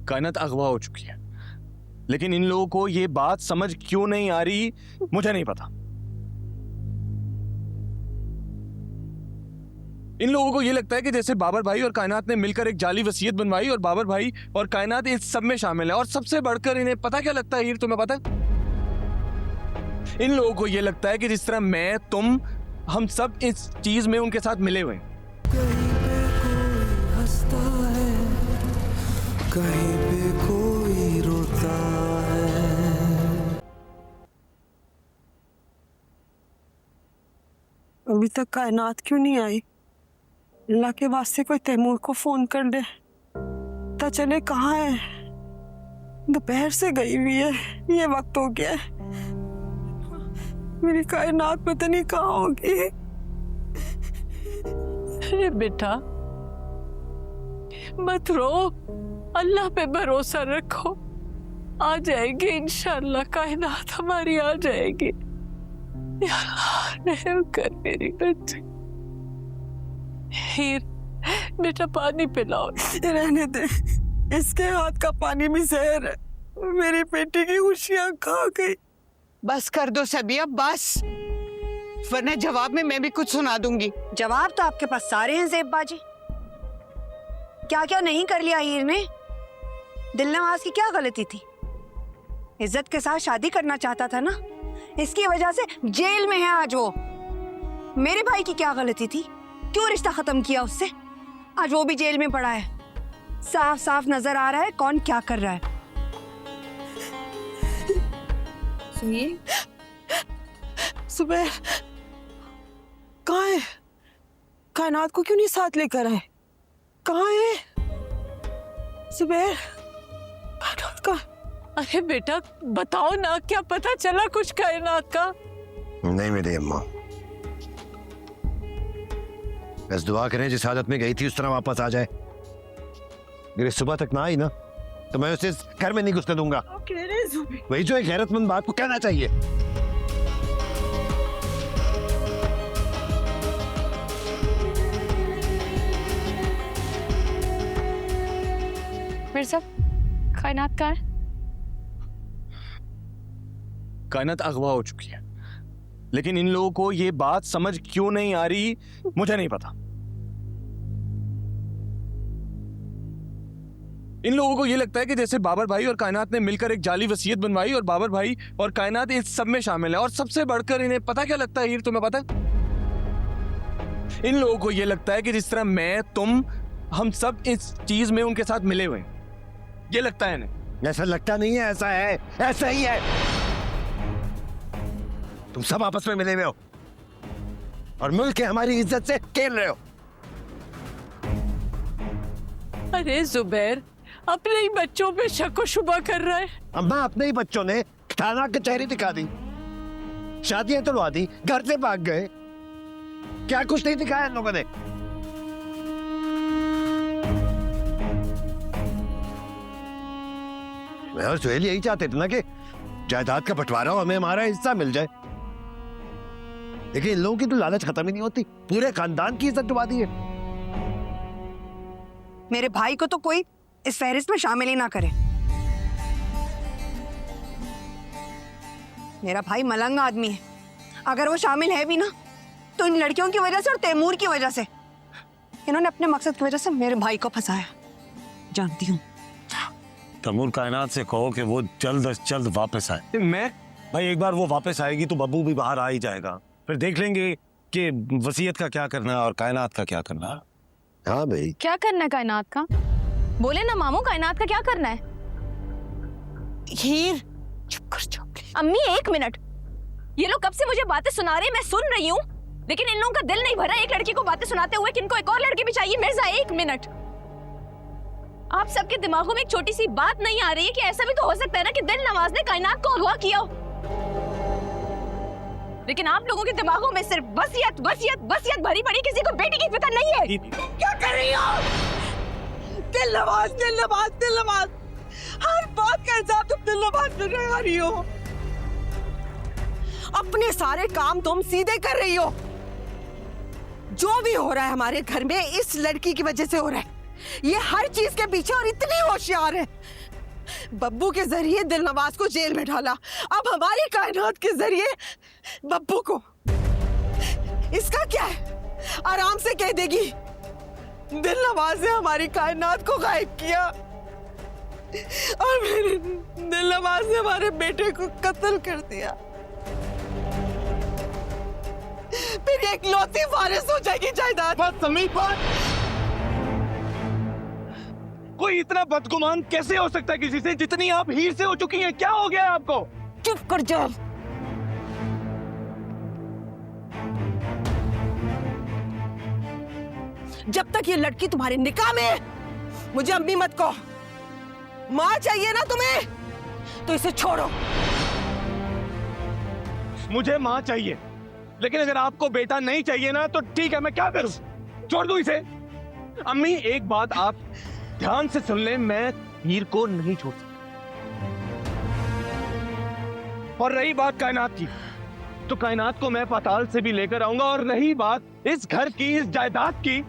कायनात अगवा हो चुकी है, लेकिन इन लोगों को ये बात समझ क्यों नहीं आ रही मुझे नहीं पता। इन लोगों को ये लगता है कि जैसे बाबर भाई और कायनात ने मिलकर एक जाली वसीयत बनवाई और बाबर भाई और कायनात इस सब में शामिल है। और सबसे बढ़कर इन्हें पता क्या लगता है हीर, तुम्हें पता है? इन लोगों को ये लगता है कि जिस तरह मैं, तुम, हम सब इस चीज में उनके साथ मिले हुए हैं। कहीं पे कोई हंसता है, कहीं पे कोई रोता है। अभी तक कायनात क्यों नहीं आई? अल्लाह के वास्ते कोई तैमूर को फोन कर दे, पता चले कहाँ है। दोपहर से गई हुई है, ये वक्त हो गया है। मेरी कायनात पता नहीं कहाँ होगी। अरे बेटा मत रो, अल्लाह पे भरोसा रखो, आ जाएगी इंशाअल्लाह, कायनात हमारी आ जाएगी। या अल्लाह रहम कर मेरी बच्ची। हीर बेटा पानी पिलाओ। रहने दे, इसके हाथ का पानी भी जहर है। मेरी बेटी की खुशियां खा गई। बस कर दो सबिया, बस, वरना जवाब में मैं भी कुछ सुना दूंगी। जवाब तो आपके पास सारे हैं ज़ेब बाजी। क्या क्या नहीं कर लिया हीर ने। दिल नवाज की क्या गलती थी? इज्जत के साथ शादी करना चाहता था ना, इसकी वजह से जेल में है आज वो। मेरे भाई की क्या गलती थी? क्यों रिश्ता खत्म किया उससे? आज वो भी जेल में पड़ा है। साफ साफ नजर आ रहा है कौन क्या कर रहा है। सुनिए, सुबह कहाँ है? कायनात को क्यों नहीं साथ लेकर आए? कहाँ है सुबह? कायनात का? अरे बेटा बताओ ना, क्या पता चला कुछ कायनात का? नहीं मेरी अम्मा, बस दुआ करें जिस हालत में गई थी उस तरह वापस आ जाए। मेरे सुबह तक ना आई ना तो मैं उसे घर में नहीं घुसने दूंगा। वही जो एक गैरतमंद बात को कहना चाहिए। मिर्जा साहब, कायनात कहाँ है? कायनात अगवा हो चुकी है, लेकिन इन लोगों को ये बात समझ क्यों नहीं आ रही मुझे नहीं पता। इन लोगों को ये लगता है कि जैसे बाबर भाई और कायनात ने मिलकर एक जाली वसीयत बनवाई और बाबर भाई और कायनात इस सब में शामिल है। और सबसे बढ़कर इन्हें पता क्या लगता है हीर, तुम्हें पता है? इन लोगों को ये लगता है कि जिस तरह मैं, तुम, हम सब इस चीज में उनके साथ मिले हुए हैं। ये लगता है इन्हें। ऐसा लगता नहीं है, ऐसा है, ऐसा ही है। तुम सब आपस में मिले हुए हो और मुल्क के हमारी इज्जत से खेल रहे हो। अरे जुबैर अपने ही बच्चों पे शक व शुबा कर रहा है। अम्मा अपने ही बच्चों ने थाना कचहरी दिखा दी, शादियां तुड़वा दी, घर से भाग गए। क्या कुछ नहीं दिखाया इन लोगों ने? मैं और सुहेल यही चाहते थे ना कि जायदाद का बंटवारा हो, हमें हमारा हिस्सा मिल जाए। लेकिन इन लोगों की तो लालच खत्म ही नहीं होती, पूरे खानदान की इज्जत डुबा दी है। मेरे भाई को तो कोई इस फहरिस्त में शामिल ही ना करे। मेरा भाई मलंग आदमी है, अगर वो शामिल है भी ना तो इन लड़कियों की वजह से और तैमूर की वजह से। इन्होंने अपने मकसद की वजह से मेरे भाई को फंसाया, जानती हूँ। तैमूर कायनात से कहो कि वो जल्द अज जल्द वापस आए। मैं भाई एक बार वो वापस आएगी तो बब्बू भी बाहर आ ही जाएगा, फिर देख लेंगे कि वसीयत का क्या करना है और कायनात का क्या करना है। हाँ भाई, क्या करना है कायनात का? बोले ना मामू, कायनात का क्या करना है? हीर चुप कर जाओ प्लीज। अम्मी एक मिनट, ये लोग कब से मुझे बातें सुना रहे हैं, मैं सुन रही हूँ, लेकिन इन लोगों का दिल नहीं भरा एक लड़की को बातें सुनाते हुए कि इनको एक और लड़की भी चाहिए। मिर्जा एक मिनट, आप सबके दिमागों में एक छोटी सी बात नहीं आ रही है कि ऐसा भी तो हो सकता है ना कि दिल नवाज ने कायनात को अगवा किया हो? लेकिन आप लोगों के दिमागों में सिर्फ वसीयत वसीयत वसीयत भरी पड़ी, किसी को बेटी की फिक्र नहीं है। क्या कर रही हो? दिल नवाज, दिल नवाज, दिल नवाज, हर बात का इल्जाम तुम दिल नवाज पे लगा रही हो। अपने सारे काम तुम सीधे कर रही हो। जो भी हो रहा है हमारे घर में इस लड़की की वजह से हो रहा है। ये हर चीज के पीछे और इतनी होशियार है। बब्बू के जरिए दिलनवाज को जेल में डाला, अब हमारी कायनात के जरिए बब्बू को। इसका क्या है, आराम से कह देगी दिलनवाज ने हमारी कायनात को गायब किया और मेरे दिलनवाज ने हमारे बेटे को कत्ल कर दिया। फिर एक लौती वारिस हो जाएगी जायदाद। बस समीर, कोई इतना बदगुमान कैसे हो सकता है किसी से, जितनी आप हीर से हो चुकी हैं? क्या हो गया है आपको? चुप कर जा। जब तक ये लड़की तुम्हारे निकाह में है, मुझे अम्मी मत कहो। माँ चाहिए ना तुम्हें तो इसे छोड़ो। मुझे माँ चाहिए, लेकिन अगर आपको बेटा नहीं चाहिए ना तो ठीक है, मैं क्या करूं? छोड़ दूं इसे? अम्मी एक बात आप ध्यान से सुन लें, मैं हीर को नहीं छोड़ सकता। और रही बात कायनात की, तो कायनात को मैं पाताल से भी लेकर आऊंगा। और रही बात इस घर की, इस जायदाद की,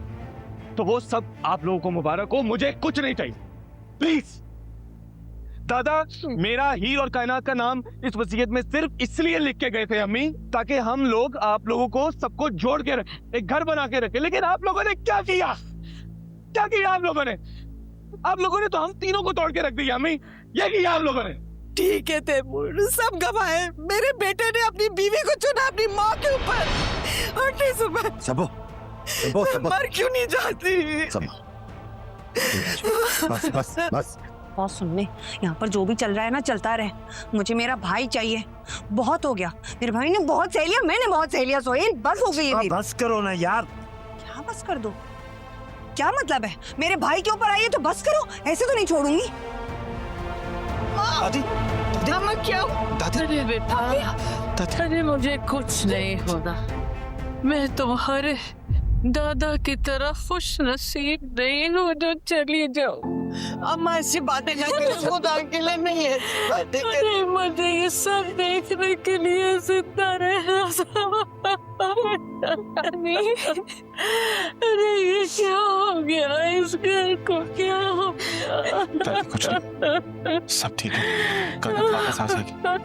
तो वो सब आप लोगों को मुबारक हो, मुझे कुछ नहीं चाहिए। प्लीज दादा, मेरा हीर और कायनात का नाम इस वसीयत में सिर्फ इसलिए लिख के गए थे अम्मी, ताकि हम लोग आप लोगों को सबको जोड़ के रखें, एक घर बना के रखें। लेकिन आप लोगों ने क्या किया? क्या किया आप लोगों ने? आप लोगों ने तो हम तीनों को तोड़ के रख दिया अम्मी, ये किया आप लोगों ने। ठीक है तैमूर, सब गवाए। मेरे बेटे ने अपनी बीवी को चुना अपनी माँ के ऊपर। और नहीं सुबह सबो, सबो, सबो। मर क्यों नहीं जाती? सबो। बस बस बस। बहुत सुनने, यहाँ पर जो भी चल रहा है ना चलता रहे। मुझे मेरा भाई चाहिए, बहुत हो गया। मेरे भाई ने बहुत सह लिया, मैंने बहुत सह लिया। सोहेल बस हो गई है। बस करो ना यार। क्या बस कर दो? क्या मतलब है? मेरे भाई के ऊपर आई है तो बस करो, ऐसे तो नहीं छोड़ूंगी। दादी, मैं क्या? अरे बेटा, अरे मुझे कुछ नहीं होना। मैं तुम्हारे दादा की तरह खुश नसीब नहीं हूँ जो चली जाऊँ। अम्मा ऐसी बातें ना करो, खुदा के लिए नहीं है बातें कर। अरे मुझे ये सब देखने के लिए जिंदा रहना। अरे ये क्या हो गया? इस घर को क्या हो गया? दादी कुछ नहीं, सब ठीक है, कायनात वापस आ जाएगी। हाँ